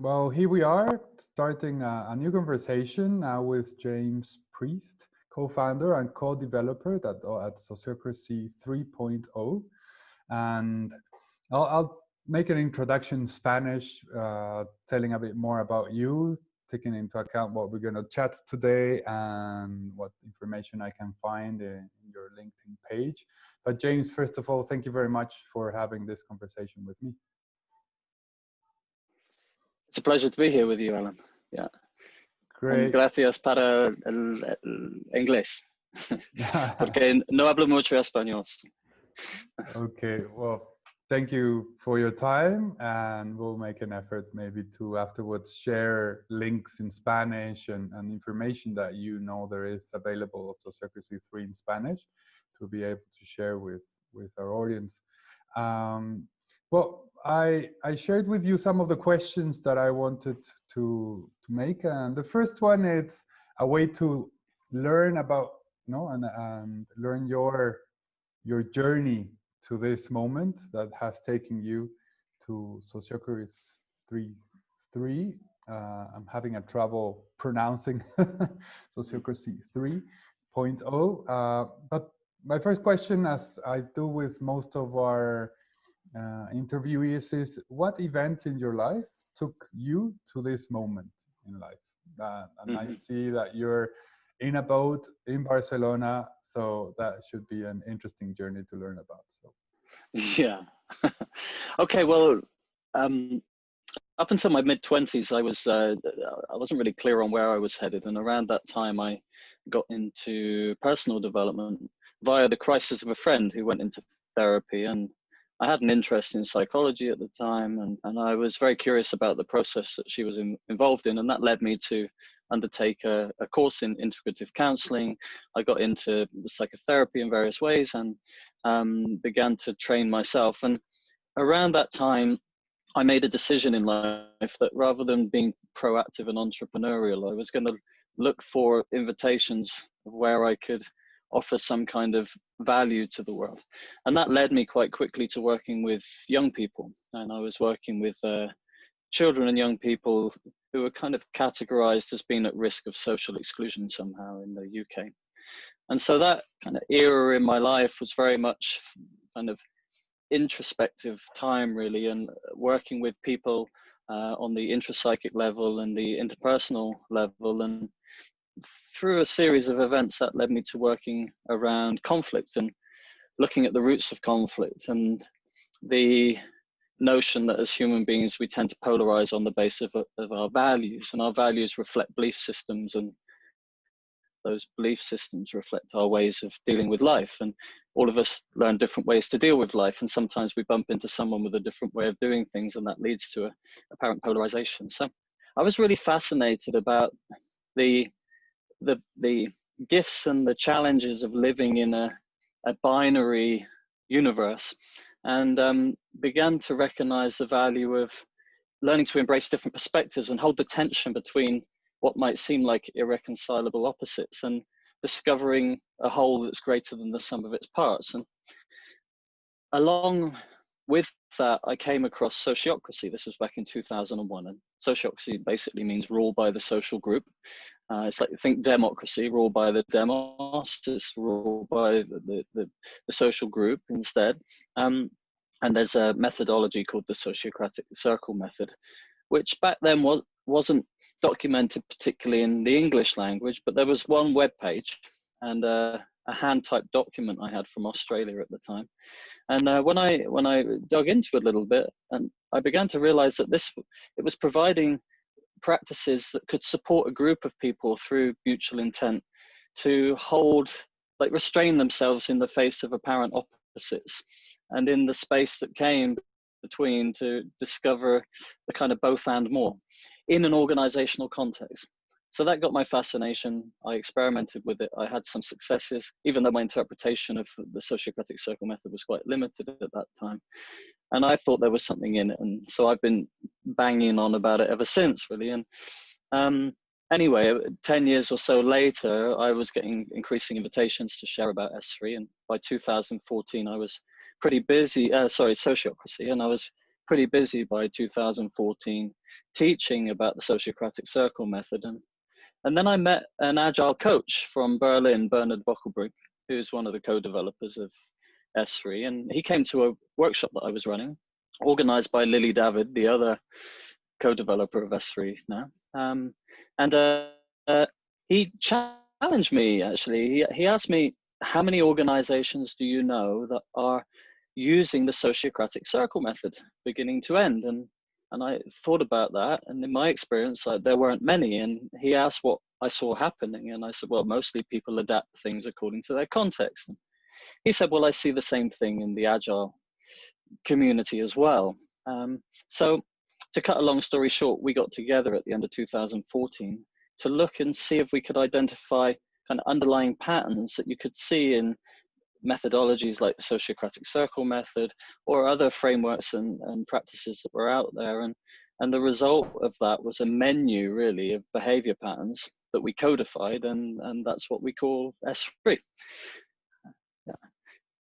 Well, here we are starting a new conversation now with James Priest, co-founder and co-developer at Sociocracy 3.0. And I'll make an introduction in Spanish, telling a bit more about you, taking into account what we're going to chat today and what information I can find in your LinkedIn page. But James, first of all, thank you very much for having this conversation with me. It's a pleasure to be here with you, Alan. Yeah. Great. Gracias para el inglés, porque no hablo mucho español. Okay, well, thank you for your time, and we'll make an effort maybe to afterwards share links in Spanish and information that you know there is available of Sociocracy 3 in Spanish to be able to share with our audience. Well, I shared with you some of the questions that I wanted to make, and the first one is a way to learn about, and learn your journey to this moment that has taken you to Sociocracy 3.0. I'm having a trouble pronouncing Sociocracy 3.0. But my first question, as I do with most of our interviewees, is what events in your life took you to this moment in life? And I see that you're in a boat in Barcelona, so that should be an interesting journey to learn about. So, yeah. Okay. Well, up until my mid-20s, I wasn't really clear on where I was headed, and around that time, I got into personal development via the crisis of a friend who went into therapy, and I had an interest in psychology at the time, and I was very curious about the process that she was involved in, and that led me to undertake a course in integrative counseling. I got into the psychotherapy in various ways and began to train myself. And around that time, I made a decision in life that rather than being proactive and entrepreneurial, I was going to look for invitations of where I could offer some kind of value to the world. And that led me quite quickly to working with young people. And I was working with children and young people who were kind of categorized as being at risk of social exclusion somehow in the UK. And so that kind of era in my life was very much kind of introspective time, really, and working with people on the intrapsychic level and the interpersonal level. And through a series of events that led me to working around conflict and looking at the roots of conflict and the notion that as human beings we tend to polarize on the basis of our values, and our values reflect belief systems, and those belief systems reflect our ways of dealing with life, and all of us learn different ways to deal with life, and sometimes we bump into someone with a different way of doing things, and that leads to apparent polarization. So I was really fascinated about the gifts and the challenges of living in a binary universe, and began to recognize the value of learning to embrace different perspectives and hold the tension between what might seem like irreconcilable opposites and discovering a whole that's greater than the sum of its parts. And along with that, I came across Sociocracy. This was back in 2001. And Sociocracy basically means rule by the social group. It's like, think democracy, rule by the demos, just rule by the social group instead. And there's a methodology called the Sociocratic circle method, which back then wasn't documented particularly in the English language, but there was one web page and a hand-typed document I had from Australia at the time. And when I dug into it a little bit, and I began to realize that it was providing practices that could support a group of people through mutual intent to restrain themselves in the face of apparent opposites, and in the space that came between to discover the kind of both and more in an organizational context. So that got my fascination. I experimented with it. I had some successes, even though my interpretation of the Sociocratic circle method was quite limited at that time. And I thought there was something in it. And so I've been banging on about it ever since, really. And anyway, 10 years or so later, I was getting increasing invitations to share about S3. And by 2014, I was pretty busy, Sociocracy, and I was pretty busy by 2014 teaching about the Sociocratic circle method. And then I met an agile coach from Berlin, Bernhard Bockelbrink, who's one of the co-developers of S3. And he came to a workshop that I was running, organized by Lily David, the other co-developer of S3 now. He challenged me, actually. He asked me, how many organizations do you know that are using the Sociocratic circle method, beginning to end? And I thought about that, and in my experience, there weren't many. And he asked what I saw happening, and I said, well, mostly people adapt things according to their context. And he said, well, I see the same thing in the agile community as well. So to cut a long story short, we got together at the end of 2014 to look and see if we could identify kind of underlying patterns that you could see in methodologies like the Sociocratic circle method or other frameworks and practices that were out there. And the result of that was a menu, really, of behavior patterns that we codified, and that's what we call S3. Yeah.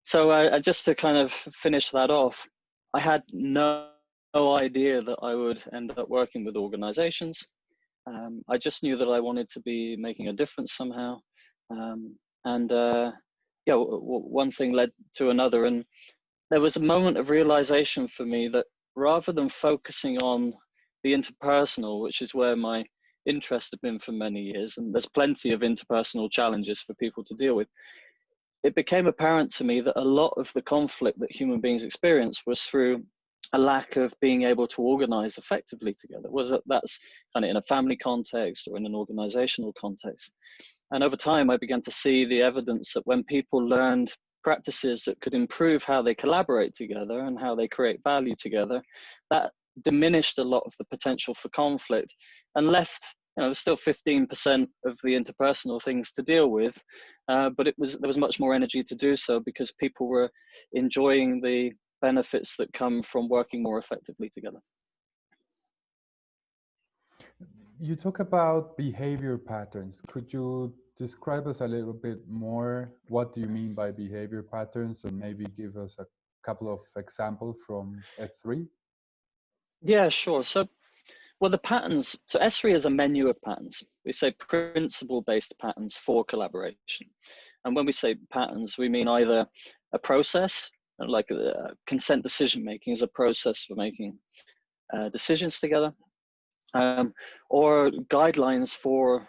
So just to kind of finish that off, I had no idea that I would end up working with organizations. I just knew that I wanted to be making a difference somehow. Yeah, one thing led to another. And there was a moment of realization for me that rather than focusing on the interpersonal, which is where my interest had been for many years, and there's plenty of interpersonal challenges for people to deal with, it became apparent to me that a lot of the conflict that human beings experience was through a lack of being able to organize effectively together, whether that's kind of in a family context or in an organizational context. And over time, I began to see the evidence that when people learned practices that could improve how they collaborate together and how they create value together, that diminished a lot of the potential for conflict and left, still 15% of the interpersonal things to deal with, but there was much more energy to do so because people were enjoying the benefits that come from working more effectively together. You talk about behavior patterns. Could you describe us a little bit more? What do you mean by behavior patterns, and maybe give us a couple of examples from S3? Yeah, sure. So, well, the patterns, so S3 is a menu of patterns. We say principle-based patterns for collaboration. And when we say patterns, we mean either a process, like consent decision-making is a process for making decisions together, or guidelines for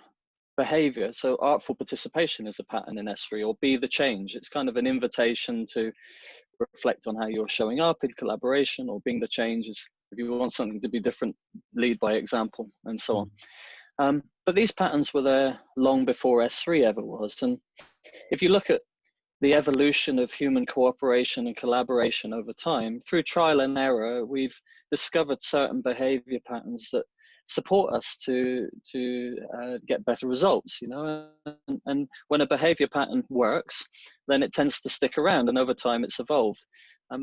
behavior. So artful participation is a pattern in S3, or be the change. It's kind of an invitation to reflect on how you're showing up in collaboration, or being the change is if you want something to be different, lead by example, and so on. But these patterns were there long before S3 ever was. And if you look at the evolution of human cooperation and collaboration over time, through trial and error, we've discovered certain behavior patterns that support us to get better results, and when a behavior pattern works, then it tends to stick around, and over time it's evolved.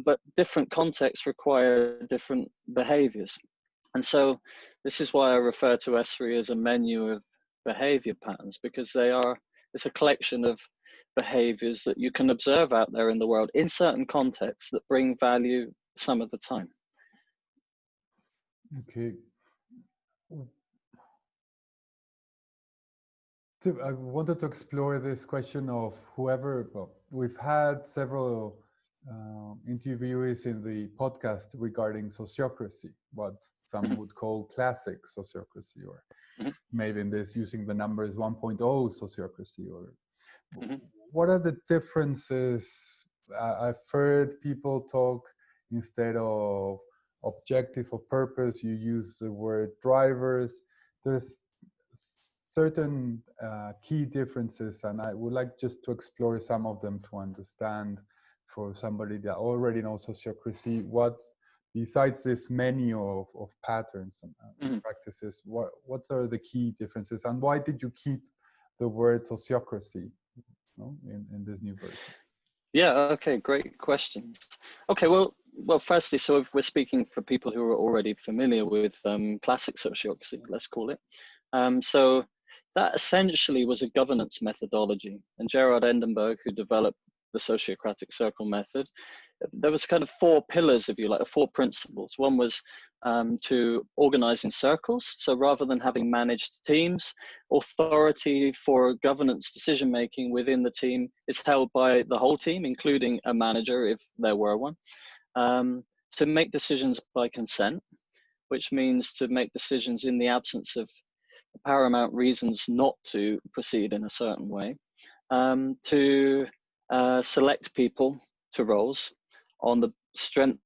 But different contexts require different behaviors. And so this is why I refer to S3 as a menu of behavior patterns, because it's a collection of behaviors that you can observe out there in the world in certain contexts that bring value some of the time. Okay. I wanted to explore this question of whoever, well, we've had several interviewees in the podcast regarding sociocracy, what some would call classic sociocracy, or maybe in this using the numbers 1.0 sociocracy, or what are the differences? I've heard people talk, instead of objective or purpose, you use the word drivers. There's certain key differences, and I would like just to explore some of them to understand, for somebody that already knows sociocracy, what, besides this menu of patterns and practices, what are the key differences, and why did you keep the word sociocracy in this new version? Yeah, okay, great questions. Okay, well, firstly, so if we're speaking for people who are already familiar with classic sociocracy, let's call it. So that essentially was a governance methodology, and Gerard Endenberg, who developed the Sociocratic circle method, there was kind of 4 pillars, if you like, or 4 principles. One was to organize in circles. So rather than having managed teams, authority for governance decision-making within the team is held by the whole team, including a manager, if there were one. To make decisions by consent, which means to make decisions in the absence of paramount reasons not to proceed in a certain way. To select people to roles on the strength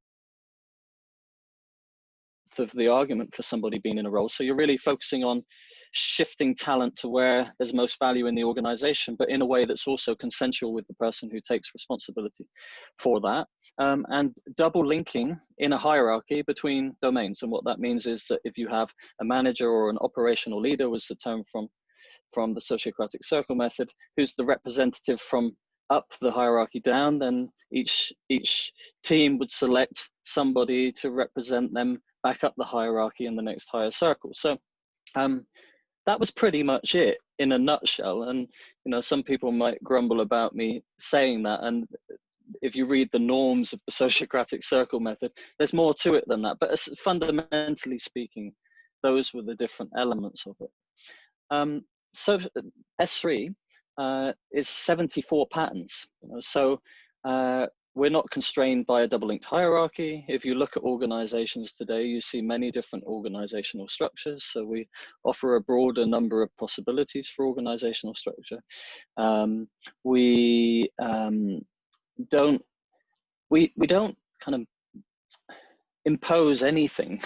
of the argument for somebody being in a role. So you're really focusing on shifting talent to where there's most value in the organization, but in a way that's also consensual with the person who takes responsibility for that. And double linking in a hierarchy between domains. And what that means is that if you have a manager or an operational leader, was the term from the Sociocratic circle method, who's the representative from up the hierarchy down, then each team would select somebody to represent them back up the hierarchy in the next higher circle. So that was pretty much it in a nutshell. And some people might grumble about me saying that, and if you read the norms of the Sociocratic circle method, there's more to it than that. But fundamentally speaking, those were the different elements of it. So S3 is 74 patterns. So we're not constrained by a double-linked hierarchy. If you look at organizations today, you see many different organizational structures. So we offer a broader number of possibilities for organizational structure. We don't kind of impose anything.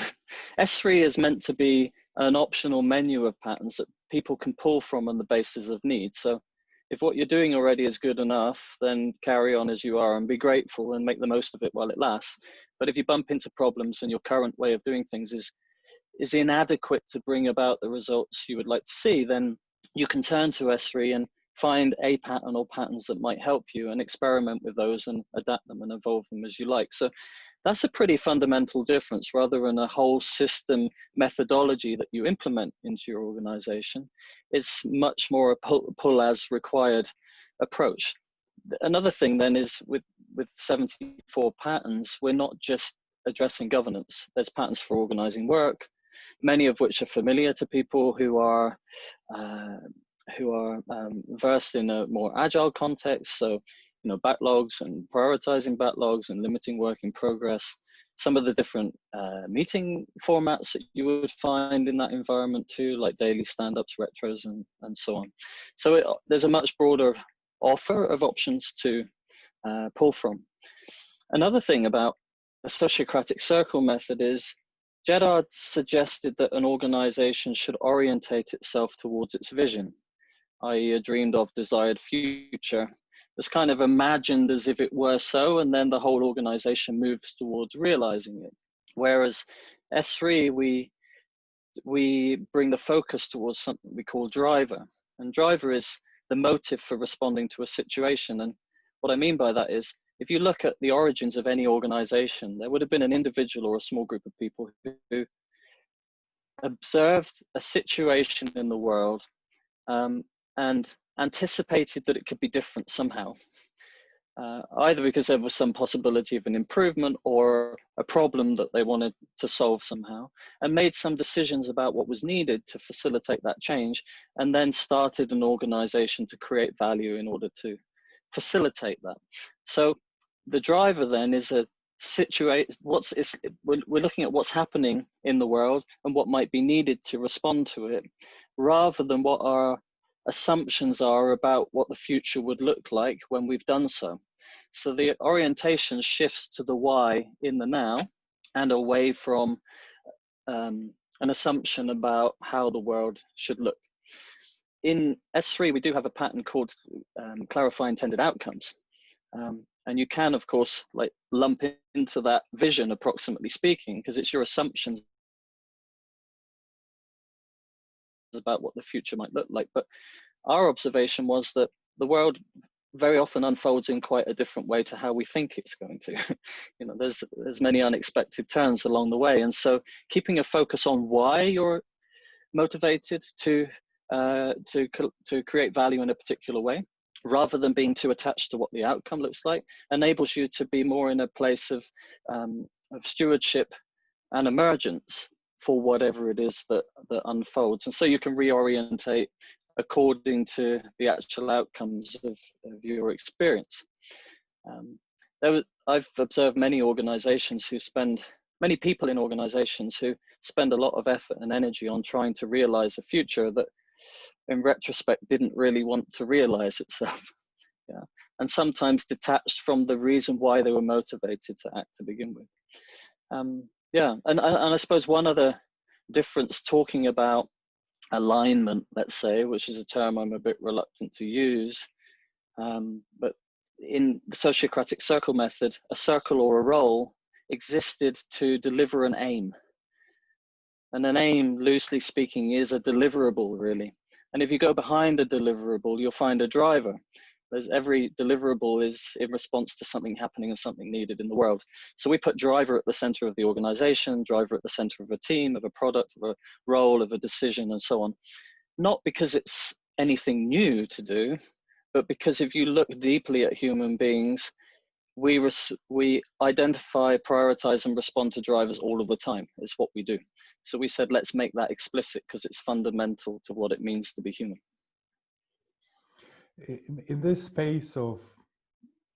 S3 is meant to be an optional menu of patterns that people can pull from on the basis of need. So if what you're doing already is good enough, then carry on as you are and be grateful and make the most of it while it lasts. But if you bump into problems and your current way of doing things is inadequate to bring about the results you would like to see, then you can turn to S3 and find a pattern or patterns that might help you and experiment with those and adapt them and evolve them as you like. So that's a pretty fundamental difference. Rather than a whole system methodology that you implement into your organization, it's much more a pull as required approach. Another thing then is with 74 patterns, we're not just addressing governance. There's patterns for organizing work, many of which are familiar to people who are versed in a more agile context. So backlogs and prioritizing backlogs and limiting work in progress, some of the different meeting formats that you would find in that environment too, like daily stand-ups, retros, and so on. So there's a much broader offer of options to pull from. Another thing about the Sociocratic circle method is Bernhard suggested that an organization should orientate itself towards its vision, i.e. a dreamed of desired future. It's kind of imagined as if it were so, and then the whole organization moves towards realizing it. Whereas S3, we bring the focus towards something we call driver. And driver is the motive for responding to a situation. And what I mean by that is, if you look at the origins of any organization, there would have been an individual or a small group of people who observed a situation in the world and anticipated that it could be different somehow, either because there was some possibility of an improvement or a problem that they wanted to solve somehow, and made some decisions about what was needed to facilitate that change, and then started an organization to create value in order to facilitate that. So the driver then is we're looking at what's happening in the world and what might be needed to respond to it, rather than what our assumptions are about what the future would look like when we've done so. So the orientation shifts to the why in the now and away from an assumption about how the world should look. In S3, we do have a pattern called clarify intended outcomes. And you can, of course, lump into that vision, approximately speaking, because it's your assumptions about what the future might look like. But our observation was that the world very often unfolds in quite a different way to how we think it's going to. There's many unexpected turns along the way, and so keeping a focus on why you're motivated to create value in a particular way, rather than being too attached to what the outcome looks like, enables you to be more in a place of stewardship and emergence for whatever it is that unfolds. And so you can reorientate according to the actual outcomes of your experience. I've observed many organizations many people in organizations who spend a lot of effort and energy on trying to realize a future that in retrospect didn't really want to realize itself. Yeah. And sometimes detached from the reason why they were motivated to act to begin with. And I suppose one other difference, talking about alignment, let's say, which is a term I'm a bit reluctant to use, but in the Sociocratic circle method, a circle or a role existed to deliver an aim. And an aim, loosely speaking, is a deliverable, really. And if you go behind a deliverable, you'll find a driver. Every deliverable is in response to something happening and something needed in the world. So we put driver at the center of the organization, driver at the center of a team, of a product, of a role, of a decision, and so on. Not because it's anything new to do, but because if you look deeply at human beings, we identify, prioritize, and respond to drivers all of the time. It's what we do. So we said, let's make that explicit because it's fundamental to what it means to be human. In this space of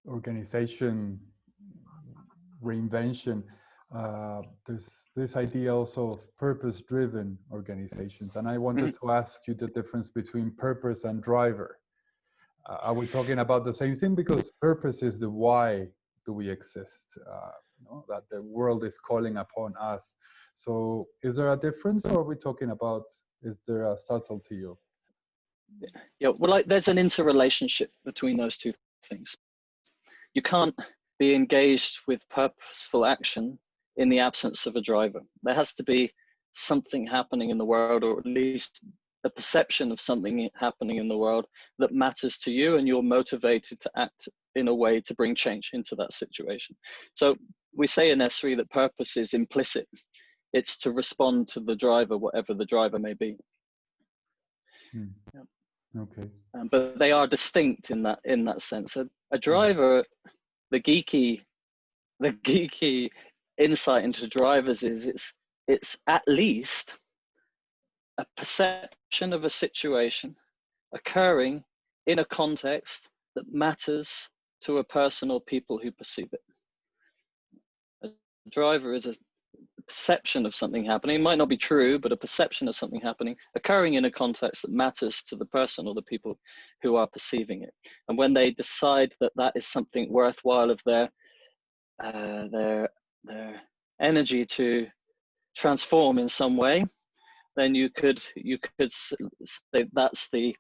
organization reinvention, there's this idea also of purpose-driven organizations. And I wanted to ask you the difference between purpose and driver. Are we talking about the same thing? Because purpose is the why do we exist, that the world is calling upon us. So is there a difference, or are we talking about, is there a subtlety of? Yeah, well, there's an interrelationship between those two things. You can't be engaged with purposeful action in the absence of a driver. There has to be something happening in the world, or at least a perception of something happening in the world that matters to you, and you're motivated to act in a way to bring change into that situation. So we say in S3 that purpose is implicit. It's to respond to the driver, whatever the driver may be. Yeah. Okay. But they are distinct in that sense. A driver, the geeky insight into drivers is it's at least a perception of a situation occurring in a context that matters to a person or people who perceive it. A driver is a perception of something happening. It might not be true, but a perception of something happening occurring in a context that matters to the person or the people who are perceiving it. And when they decide that that is something worthwhile of their energy to transform in some way, then you could say that's the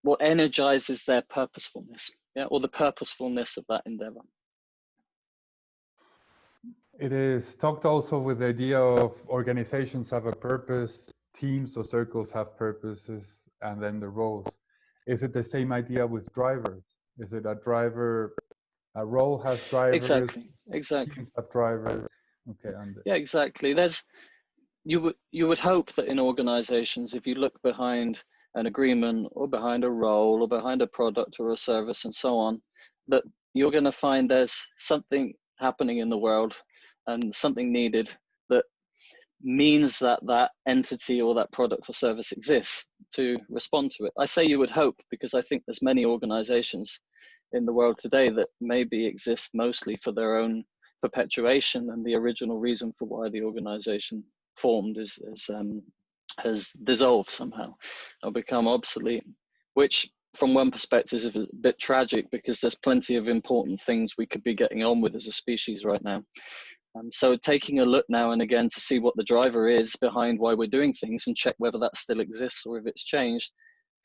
what energizes their purposefulness, yeah, or the purposefulness of that endeavor. It is talked also with the idea of organizations have a purpose, teams or circles have purposes, and then the roles. Is it the same idea with drivers? Is it a role has drivers? Exactly. Teams have drivers. Okay. Yeah, exactly. You would hope that in organizations, if you look behind an agreement or behind a role or behind a product or a service and so on, that you're going to find there's something happening in the world and something needed that means that that entity or that product or service exists to respond to it. I say you would hope because I think there's many organizations in the world today that maybe exist mostly for their own perpetuation, and the original reason for why the organization formed has dissolved somehow or become obsolete, which from one perspective is a bit tragic because there's plenty of important things we could be getting on with as a species right now. So taking a look now and again to see what the driver is behind why we're doing things and check whether that still exists or if it's changed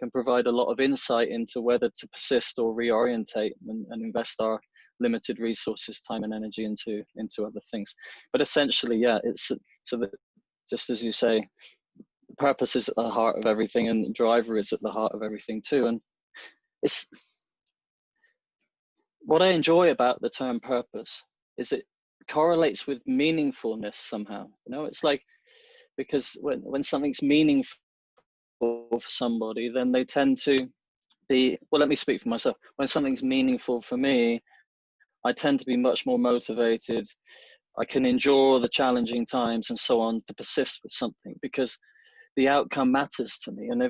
can provide a lot of insight into whether to persist or reorientate and invest our limited resources, time and energy into other things. But essentially, yeah, it's so that just as you say, purpose is at the heart of everything and driver is at the heart of everything too. And it's what I enjoy about the term purpose is it correlates with meaningfulness somehow. You know, it's like, because when something's meaningful for somebody, then they tend to well, let me speak for myself. When something's meaningful for me, I tend to be much more motivated. I can endure the challenging times and so on to persist with something, because the outcome matters to me. And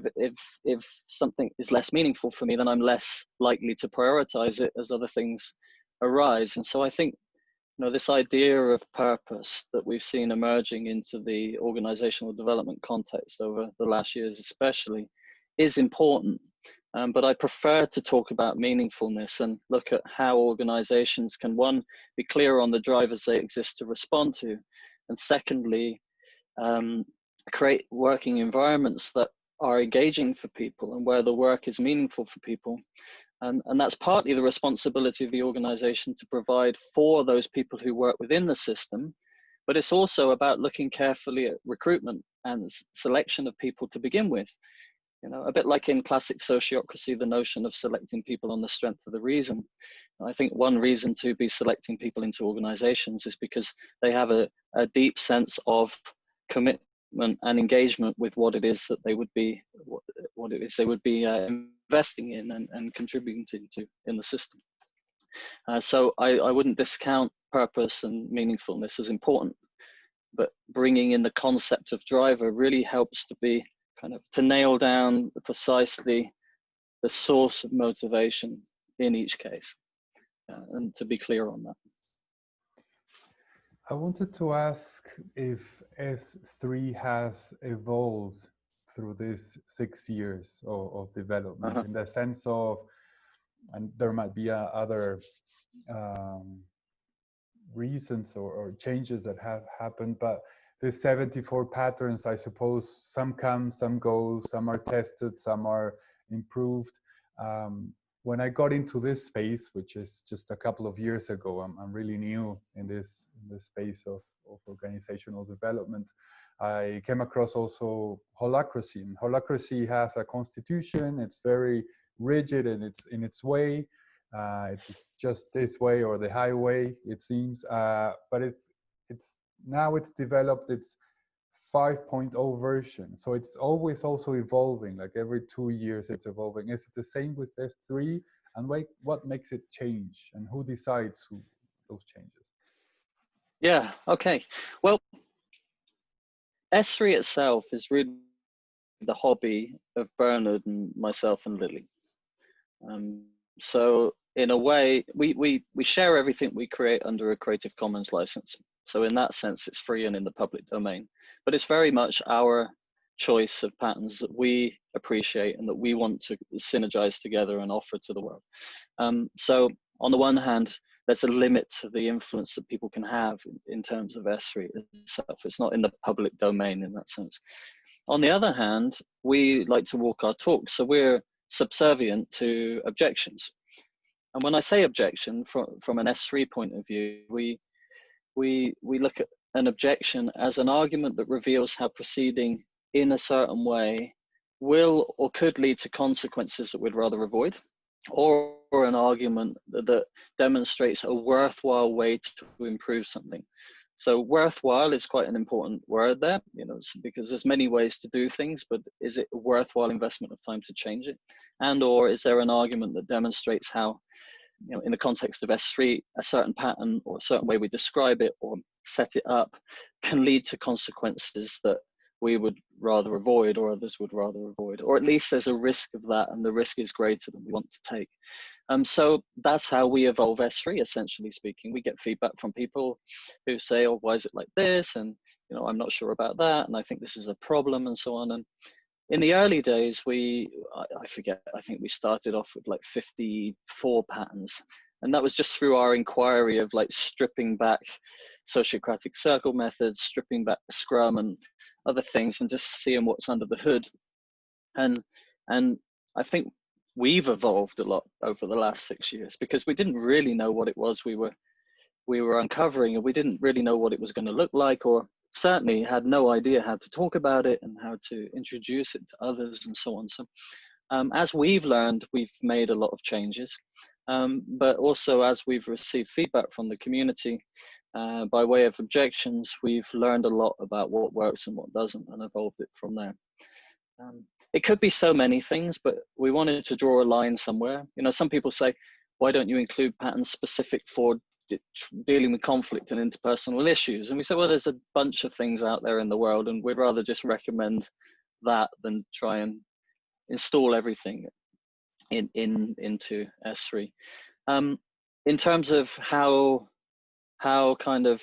if something is less meaningful for me, then I'm less likely to prioritize it as other things arise. And so I think, this idea of purpose that we've seen emerging into the organizational development context over the last years especially is important. But I prefer to talk about meaningfulness and look at how organizations can, one, be clear on the drivers they exist to respond to, and secondly, create working environments that are engaging for people and where the work is meaningful for people. And that's partly the responsibility of the organization to provide for those people who work within the system, but it's also about looking carefully at recruitment and selection of people to begin with. A bit like in classic sociocracy, the notion of selecting people on the strength of the reason. I think one reason to be selecting people into organizations is because they have a deep sense of commitment and engagement with what it is that they would be, what it is they would be investing in and contributing to in the system. So I wouldn't discount purpose and meaningfulness as important, but bringing in the concept of driver really helps to nail down precisely the source of motivation in each case, and to be clear on that. I wanted to ask if S3 has evolved through these 6 years of development, in the sense of, and there might be other reasons or changes that have happened, but the 74 patterns, I suppose, some come, some go, some are tested, some are improved. When I got into this space, which is just a couple of years ago, I'm really new in this space of organizational development. I came across also holacracy. And holacracy has a constitution. It's very rigid and it's in its way. It's just this way or the highway, it seems. But it's now it's developed its 5.0 version. So it's always also evolving, like every 2 years it's evolving. Is it the same with S3? And what makes it change? And who decides those changes? Yeah, okay. Well, S3 itself is really the hobby of Bernhard and myself and Lily. So in a way, we share everything we create under a Creative Commons license. So in that sense, it's free and in the public domain. But it's very much our choice of patterns that we appreciate and that we want to synergize together and offer to the world. So on the one hand, there's a limit to the influence that people can have in terms of S3 itself. It's not in the public domain in that sense. On the other hand, we like to walk our talk, so we're subservient to objections. And when I say objection, from an S3 point of view, we look at an objection as an argument that reveals how proceeding in a certain way will or could lead to consequences that we'd rather avoid, or an argument that demonstrates a worthwhile way to improve something. So worthwhile is quite an important word there, because there's many ways to do things, but is it a worthwhile investment of time to change it? And or is there an argument that demonstrates how, in the context of S3, a certain pattern or a certain way we describe it or set it up can lead to consequences that we would rather avoid or others would rather avoid, or at least there's a risk of that and the risk is greater than we want to take. So that's how we evolve S3, essentially speaking. We get feedback from people who say, oh, why is it like this? And, I'm not sure about that. And I think this is a problem and so on. And in the early days, I forget, I think we started off with like 54 patterns. And that was just through our inquiry of like stripping back Sociocratic circle methods, stripping back Scrum and other things and just seeing what's under the hood. And I think we've evolved a lot over the last 6 years because we didn't really know what it was we were uncovering, and we didn't really know what it was going to look like, or certainly had no idea how to talk about it and how to introduce it to others and so on. So as we've learned, we've made a lot of changes, but also as we've received feedback from the community by way of objections, we've learned a lot about what works and what doesn't and evolved it from there. it could be so many things, but we wanted to draw a line somewhere. You know, some people say, why don't you include patterns specific for dealing with conflict and interpersonal issues? And we said, well, there's a bunch of things out there in the world, and we'd rather just recommend that than try and install everything into S3. In terms of how kind of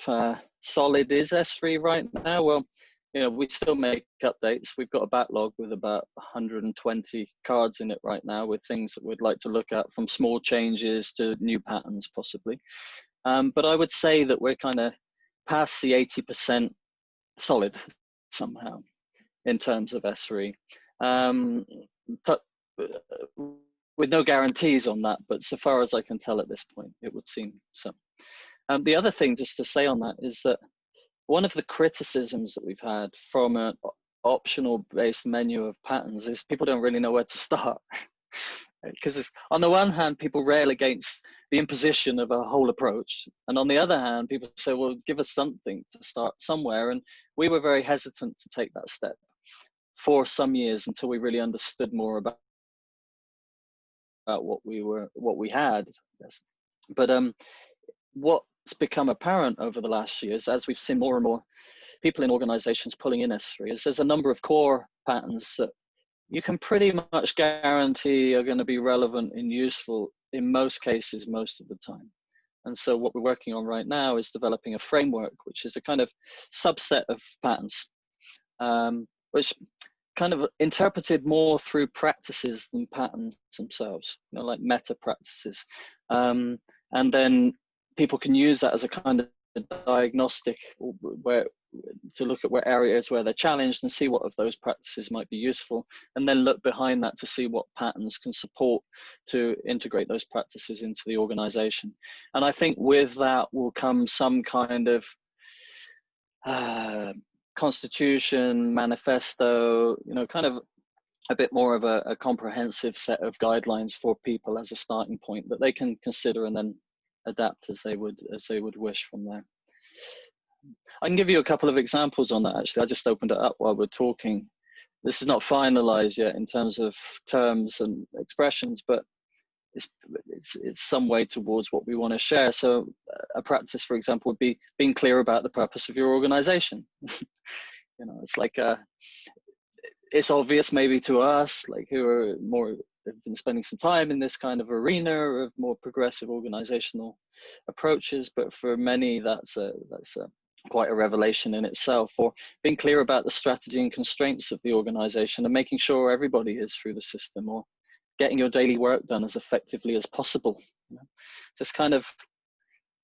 solid is S3 right now? Well, you know, we still make updates. We've got a backlog with about 120 cards in it right now, with things that we'd like to look at, from small changes to new patterns possibly. But I would say that we're kind of past the 80% solid somehow in terms of S3. With no guarantees on that, but so far as I can tell at this point, it would seem so. The other thing just to say on that is that one of the criticisms that we've had from an optional based menu of patterns is people don't really know where to start. Because on the one hand, people rail against the imposition of a whole approach. And on the other hand, people say, well, give us something to start somewhere. And we were very hesitant to take that step for some years until we really understood more about what we had. But what's become apparent over the last years, as we've seen more and more people in organizations pulling in S3, is there's a number of core patterns that you can pretty much guarantee are going to be relevant and useful in most cases, most of the time. And so what we're working on right now is developing a framework, which is a kind of subset of patterns, which kind of interpreted more through practices than patterns themselves, you know, like meta practices. And then people can use that as a kind of diagnostic where to look at where areas where they're challenged and see what of those practices might be useful, and then look behind that to see what patterns can support to integrate those practices into the organization. And I think with that will come some kind of constitution, manifesto, you know, kind of a bit more of a comprehensive set of guidelines for people as a starting point that they can consider and then adapt as they would wish from there. I can give you a couple of examples on that, actually. I just opened it up while we're talking. This is not finalized yet in terms of terms and expressions, but it's some way towards what we want to share. So a practice, for example, would be being clear about the purpose of your organization. You know, it's like it's obvious maybe to us, like who are more have been spending some time in this kind of arena of more progressive organizational approaches, but for many that's quite a revelation in itself. Or being clear about the strategy and constraints of the organization and making sure everybody is through the system, or getting your daily work done as effectively as possible. You know? So it's kind of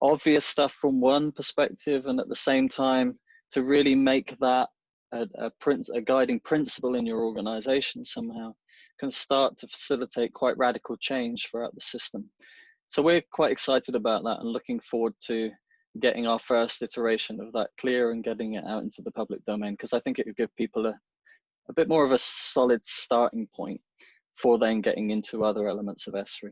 obvious stuff from one perspective, and at the same time to really make that a guiding principle in your organization somehow can start to facilitate quite radical change throughout the system. So we're quite excited about that and looking forward to getting our first iteration of that clear and getting it out into the public domain, because I think it would give people a bit more of a solid starting point for then getting into other elements of S3.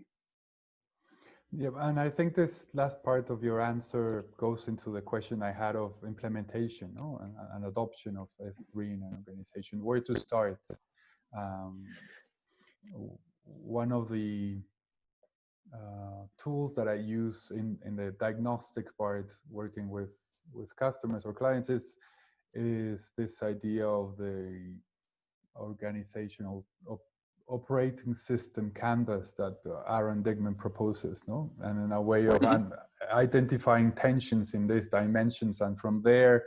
Yeah, and I think this last part of your answer goes into the question I had of implementation, no? and adoption of S3 in an organization. Where to start? One of the tools that I use in the diagnostic part, working with customers or clients, is this idea of the organizational operating system canvas that Aaron Dignan proposes, no? And in a way of identifying tensions in these dimensions, and from there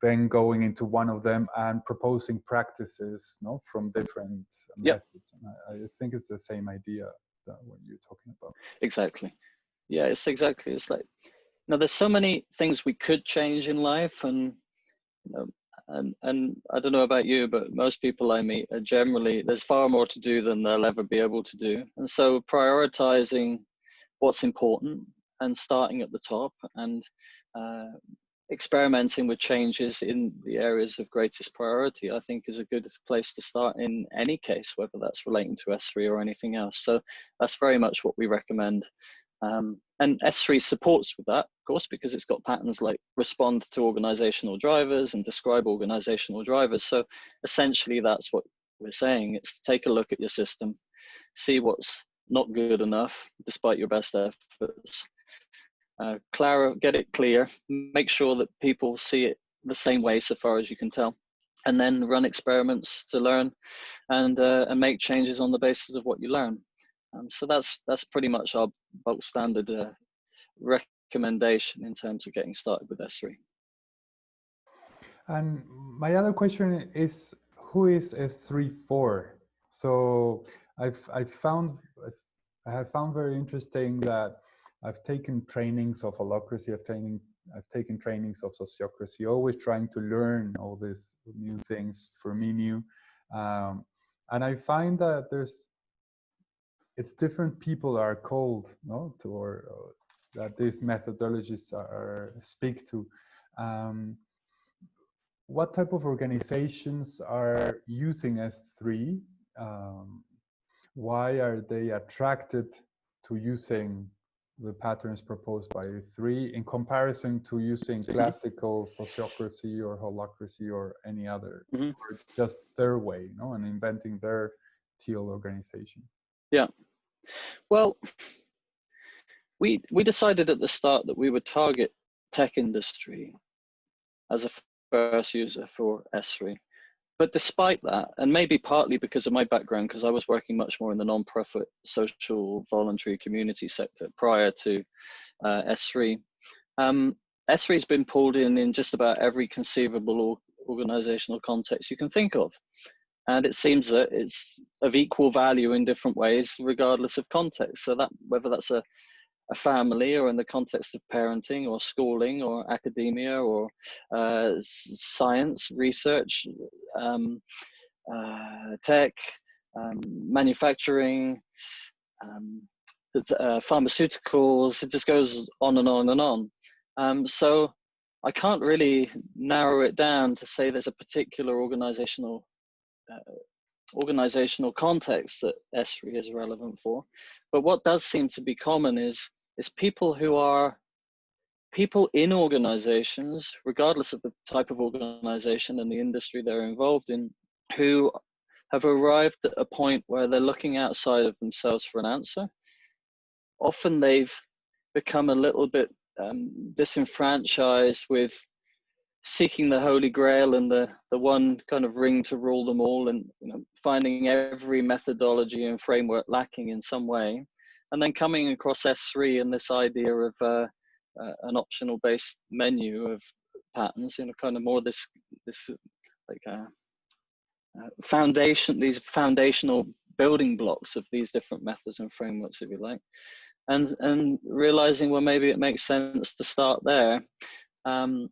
then going into one of them and proposing practices, no, from different methods. And I think it's the same idea that what you're talking about. Exactly. Yeah, it's exactly. It's like, you know, there's so many things we could change in life, and you know, and I don't know about you, but most people I meet are generally, there's far more to do than they'll ever be able to do. And so prioritizing what's important and starting at the top, and experimenting with changes in the areas of greatest priority, I think is a good place to start in any case, whether that's relating to S3 or anything else. So that's very much what we recommend. And S3 supports with that, of course, because it's got patterns like respond to organizational drivers and describe organizational drivers. So essentially that's what we're saying. It's take a look at your system, see what's not good enough despite your best efforts. Get it clear, make sure that people see it the same way so far as you can tell, and then run experiments to learn and make changes on the basis of what you learn. So that's pretty much our bulk standard recommendation in terms of getting started with S3. And my other question is, who is S3 for? So I have found very interesting that I've taken trainings of holacracy, I've taken trainings of sociocracy, always trying to learn all these new things, for me new. And I find that it's different people are called, no, to, or that these methodologies speak to. What type of organizations are using S3? Why are they attracted to using the patterns proposed by S3 in comparison to using classical sociocracy or holacracy or any other, or just their way, no, and inventing their teal organization? Yeah. Well, we decided at the start that we would target tech industry as a first user for S3. But despite that, and maybe partly because of my background, because I was working much more in the non-profit, social, voluntary community sector prior to S3, S3 has been pulled in just about every conceivable organizational context you can think of. And it seems that it's of equal value in different ways, regardless of context. So that whether that's a family, or in the context of parenting or schooling or academia or science, research, tech, manufacturing, pharmaceuticals, it just goes on and on and on. So I can't really narrow it down to say there's a particular organizational context that S3 is relevant for. But what does seem to be common is people in organizations, regardless of the type of organization and the industry they're involved in, who have arrived at a point where they're looking outside of themselves for an answer. Often they've become a little bit disenfranchised with seeking the holy grail and the one kind of ring to rule them all, and finding every methodology and framework lacking in some way, and then coming across S3 and this idea of an optional based menu of patterns, kind of more this like these foundational building blocks of these different methods and frameworks, if you like, and realizing, well, maybe it makes sense to start there, and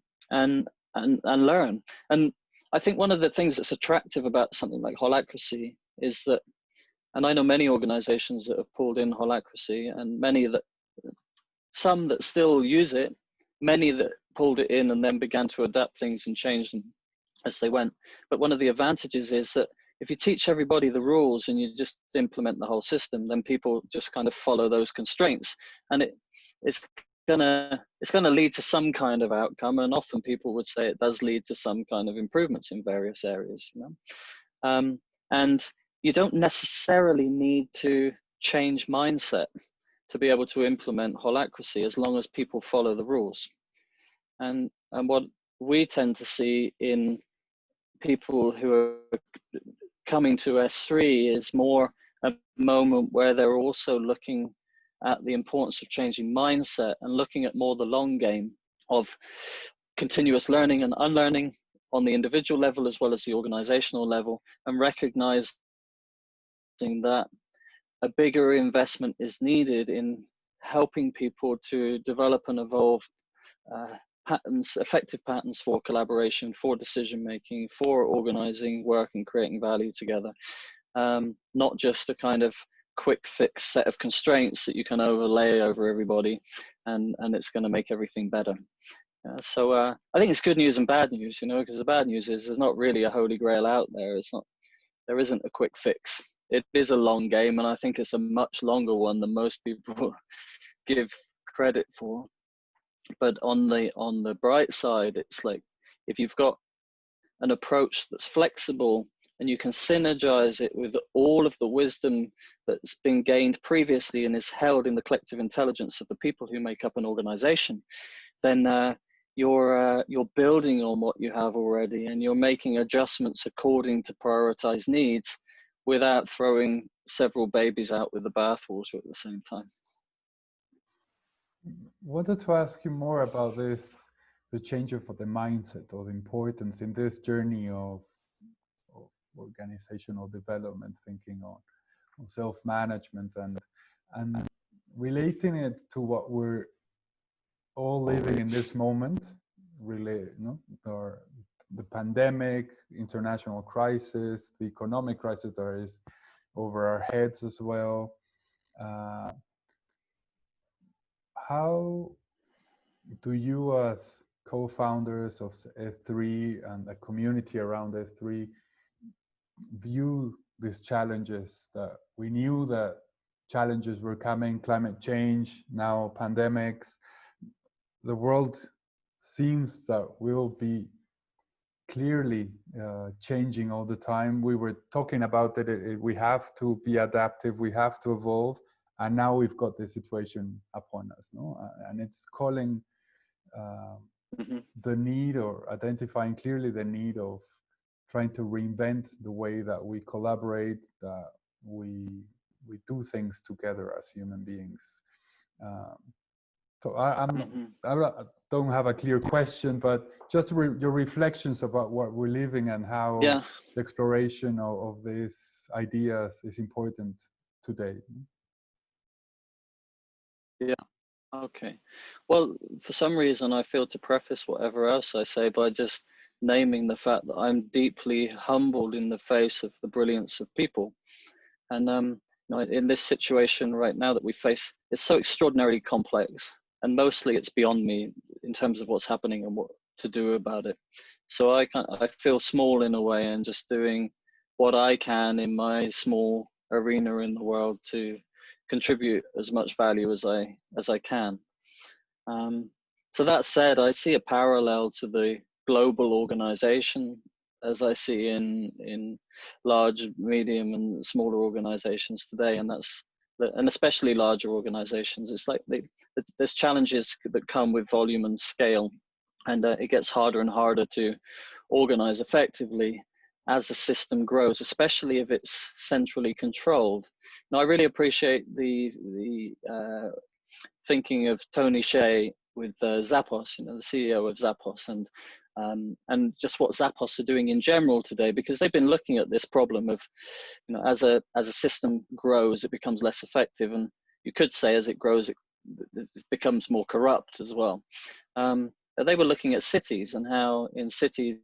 learn. And I think one of the things that's attractive about something like holacracy is that, and I know many organizations that have pulled in holacracy, and some that still use it, many that pulled it in and then began to adapt things and change them as they went. But one of the advantages is that if you teach everybody the rules and you just implement the whole system, then people just kind of follow those constraints, and it's gonna lead to some kind of outcome, and often people would say it does lead to some kind of improvements in various areas, and you don't necessarily need to change mindset to be able to implement holacracy, as long as people follow the rules. And what we tend to see in people who are coming to S3 is more a moment where they're also looking at the importance of changing mindset and looking at more the long game of continuous learning and unlearning on the individual level as well as the organizational level, and recognizing that a bigger investment is needed in helping people to develop and evolve effective patterns for collaboration, for decision making, for organizing work and creating value together. Not just a kind of quick fix set of constraints that you can overlay over everybody and it's going to make everything better. So I think it's good news and bad news, because the bad news is there's not really a holy grail out there. There isn't a quick fix. It is a long game, and I think it's a much longer one than most people give credit for. But on the bright side, it's like, if you've got an approach that's flexible and you can synergize it with all of the wisdom that's been gained previously and is held in the collective intelligence of the people who make up an organization, then you're building on what you have already, and you're making adjustments according to prioritized needs without throwing several babies out with the bathwater at the same time. Wanted to ask you more about this, the change of the mindset, or the importance in this journey of organizational development, thinking on self-management, and relating it to what we're all living in this moment, really, the pandemic, international crisis, the economic crisis that is over our heads as well. How do you, as co-founders of S3 and a community around S3, view these challenges? That we knew that challenges were coming, climate change, now pandemics. The world seems that will be clearly changing all the time. We were talking about that we have to be adaptive, we have to evolve, and now we've got this situation upon us, no? And it's calling the need, or identifying clearly the need of trying to reinvent the way that we collaborate, that we do things together as human beings. So I don't have a clear question, but just your reflections about what we're living and how the exploration of these ideas is important today. Yeah. Okay. Well, for some reason, I feel to preface whatever else I say by just naming the fact that I'm deeply humbled in the face of the brilliance of people. And in this situation right now that we face, it's so extraordinarily complex, and mostly it's beyond me in terms of what's happening and what to do about it. So I feel small in a way, and just doing what I can in my small arena in the world to contribute as much value as I can. So that said, I see a parallel to the global organization as I see in large, medium, and smaller organizations today, and especially larger organizations. It's like there's challenges that come with volume and scale, and it gets harder and harder to organize effectively as the system grows, especially if it's centrally controlled. Now, I really appreciate the thinking of Tony Hsieh with Zappos, the CEO of Zappos, and just what Zappos are doing in general today, because they've been looking at this problem of, as a system grows, it becomes less effective, and you could say as it grows, it becomes more corrupt as well. They were looking at cities, and how in cities,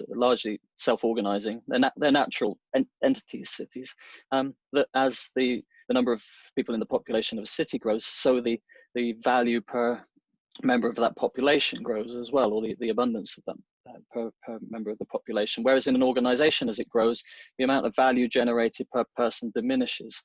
largely self-organizing, they're natural entities, cities, that as the number of people in the population of a city grows, so the value per member of that population grows as well, or the abundance of them per member of the population. Whereas in an organization, as it grows, the amount of value generated per person diminishes.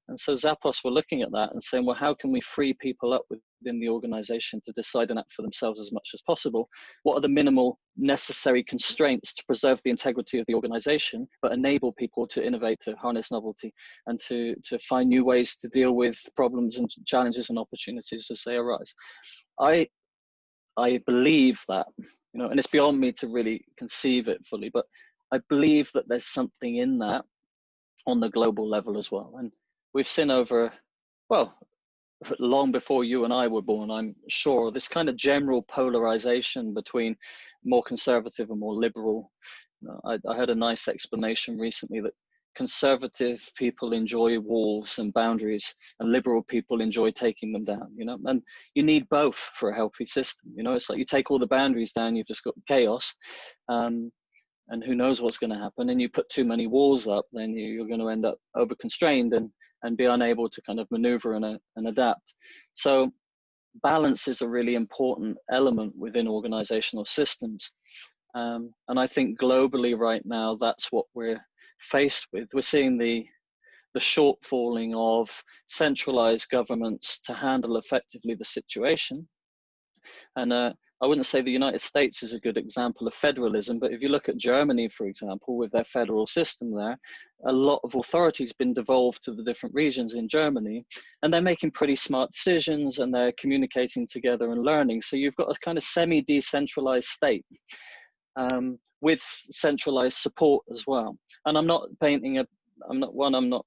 And so Zappos were looking at that and saying, well, how can we free people up within the organization to decide and act for themselves as much as possible? What are the minimal necessary constraints to preserve the integrity of the organization, but enable people to innovate, to harness novelty, and to find new ways to deal with problems and challenges and opportunities as they arise? I believe that, and it's beyond me to really conceive it fully, but I believe that there's something in that on the global level as well. And we've seen over, well, long before you and I were born, I'm sure, this kind of general polarization between more conservative and more liberal. I heard a nice explanation recently that conservative people enjoy walls and boundaries, and liberal people enjoy taking them down, and you need both for a healthy system. It's like you take all the boundaries down, you've just got chaos, and who knows what's going to happen. And you put too many walls up, then you're going to end up over constrained and be unable to kind of maneuver and adapt. So balance is a really important element within organizational systems. And I think globally right now, that's what we're faced with. We're seeing the shortfalling of centralized governments to handle effectively the situation. And I wouldn't say the United States is a good example of federalism, but if you look at Germany, for example, with their federal system there, a lot of authority has been devolved to the different regions in Germany, and they're making pretty smart decisions and they're communicating together and learning. So you've got a kind of semi-decentralized state with centralized support as well. And I'm not painting I'm not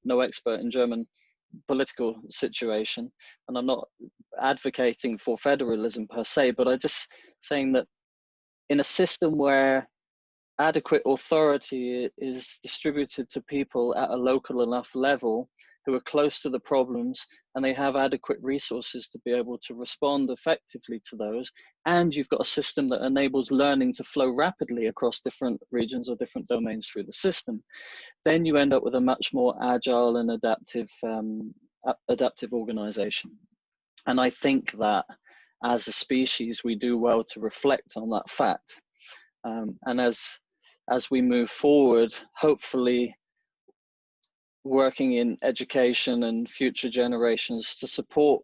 no expert in German political situation, and I'm not advocating for federalism per se, but I'm just saying that in a system where adequate authority is distributed to people at a local enough level who are close to the problems, and they have adequate resources to be able to respond effectively to those, and you've got a system that enables learning to flow rapidly across different regions or different domains through the system, then you end up with a much more agile and adaptive organization. And I think that as a species, we do well to reflect on that fact. And as we move forward, hopefully working in education and future generations to support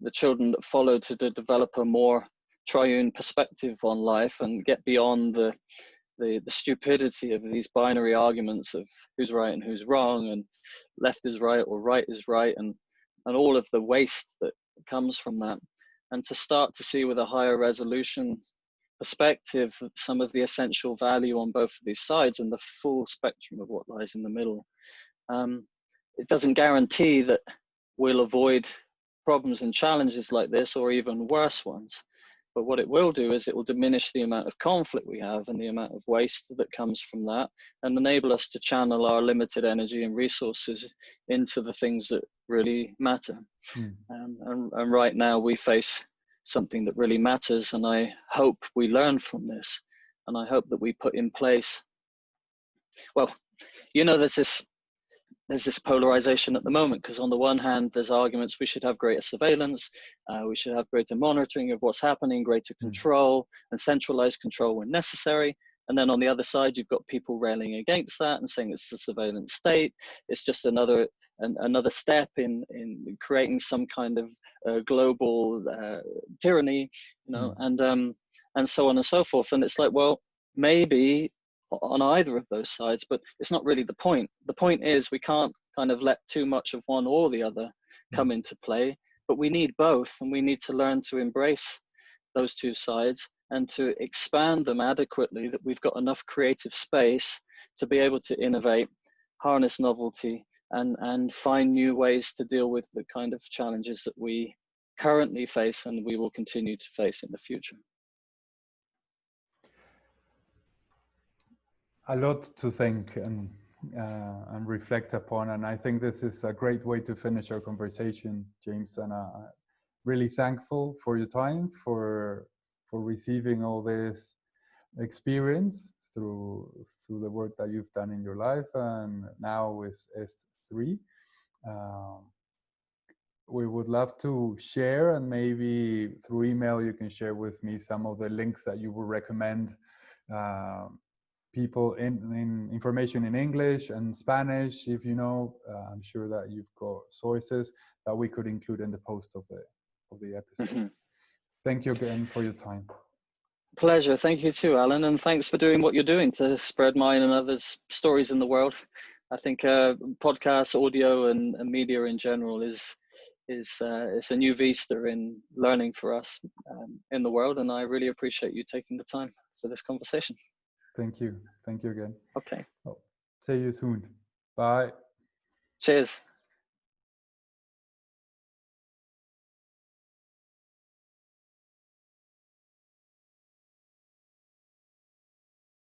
the children that follow to develop a more triune perspective on life and get beyond the stupidity of these binary arguments of who's right and who's wrong, and left is right or right is right, and all of the waste that comes from that, and to start to see with a higher resolution perspective some of the essential value on both of these sides and the full spectrum of what lies in the middle. It doesn't guarantee that we'll avoid problems and challenges like this or even worse ones. But what it will do is it will diminish the amount of conflict we have and the amount of waste that comes from that, and enable us to channel our limited energy and resources into the things that really matter. And right now we face something that really matters, and I hope we learn from this, and I hope that we put in place, well, you know, there's this polarization at the moment, because on the one hand, there's arguments we should have greater surveillance, we should have greater monitoring of what's happening, greater control and centralized control when necessary. And then on the other side, you've got people railing against that and saying it's a surveillance state. It's just another step in creating some kind of global tyranny, you know, and so on and so forth. And it's like, well, maybe on either of those sides, but it's not really the point. The point is we can't kind of let too much of one or the other come into play, but we need both, and we need to learn to embrace those two sides and to expand them adequately, that we've got enough creative space to be able to innovate, harness novelty, and find new ways to deal with the kind of challenges that we currently face and we will continue to face in the future. A lot to think and reflect upon, and I think this is a great way to finish our conversation, James. And I'm really thankful for your time, for receiving all this experience through the work that you've done in your life, and now with S3. We would love to share, and maybe through email you can share with me some of the links that you would recommend people in information in English and Spanish, if you know. I'm sure that you've got sources that we could include in the post of the episode. Thank you again for your time. Pleasure. Thank you too, Alan, and thanks for doing what you're doing to spread mine and others' stories in the world. I think podcasts, audio, and media in general is a new vista in learning for us in the world, and I really appreciate you taking the time for this conversation. Thank you. Thank you again. Okay. See you soon. Bye. Cheers.